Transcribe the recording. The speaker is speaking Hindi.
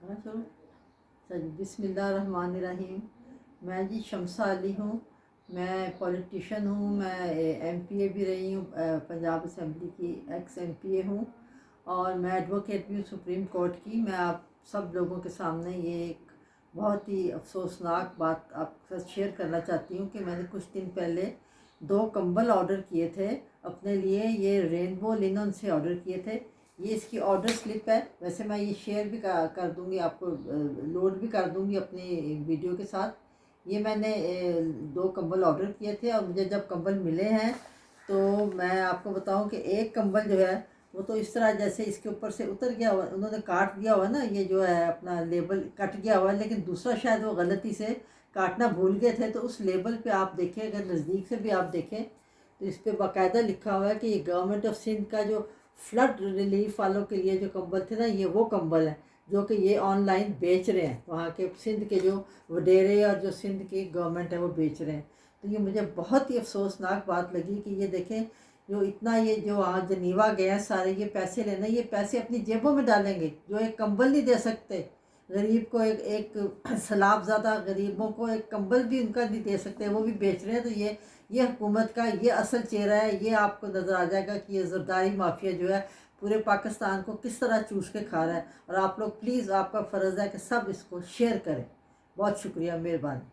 कहाँ चलो सर बिस्मिल्लाहिर्रहमानिर्रहीम। मैं जी शमसा अली हूँ। मैं पॉलिटिशियन हूँ। मैं एमपीए भी रही हूँ, पंजाब असेंबली की एक्स एमपीए हूँ, और मैं एडवोकेट भी हूँ सुप्रीम कोर्ट की। मैं आप सब लोगों के सामने ये एक बहुत ही अफसोसनाक बात आपके साथ शेयर करना चाहती हूँ कि मैंने कुछ दिन पहले 2 कंबल ऑर्डर किए थे अपने लिए। ये रेनबो लिनन से ऑर्डर किए थे। ये इसकी ऑर्डर स्लिप है। वैसे मैं ये शेयर भी कर दूँगी आपको, लोड भी कर दूँगी अपनी वीडियो के साथ। ये मैंने 2 कंबल ऑर्डर किए थे, और मुझे जब कंबल मिले हैं तो मैं आपको बताऊं कि एक कंबल जो है वो तो इस तरह जैसे इसके ऊपर से उतर गया हुआ, उन्होंने काट दिया हुआ ना, ये जो है अपना लेबल कट गया हुआ है। लेकिन दूसरा शायद वो गलती से काटना भूल गए थे, तो उस लेबल पे आप देखें, अगर नज़दीक से भी आप देखें तो इस पर बाकायदा लिखा हुआ है कि ये गवर्नमेंट ऑफ सिंध का जो फ्लड रिलीफ वालों के लिए जो कंबल थे ना, ये वो कंबल है जो कि ये ऑनलाइन बेच रहे हैं। वहाँ के सिंध के जो वडेरे और जो सिंध की गवर्नमेंट है वो बेच रहे हैं। तो ये मुझे बहुत ही अफसोसनाक बात लगी कि ये देखें, जो इतना ये जो वहाँ जनीवा गए हैं सारे ये पैसे लेना, ये पैसे अपनी जेबों में डालेंगे, जो एक कंबल नहीं दे सकते गरीब को, एक सलाब ज़्यादा गरीबों को एक कंबल भी उनका नहीं दे सकते, वो भी बेच रहे हैं। तो ये हुकूमत का ये असल चेहरा है। ये आपको नज़र आ जाएगा कि ये ज़रदारी माफिया जो है पूरे पाकिस्तान को किस तरह चूस के खा रहा है। और आप लोग प्लीज़, आपका फ़र्ज़ है कि सब इसको शेयर करें। बहुत शुक्रिया, मेहरबानी।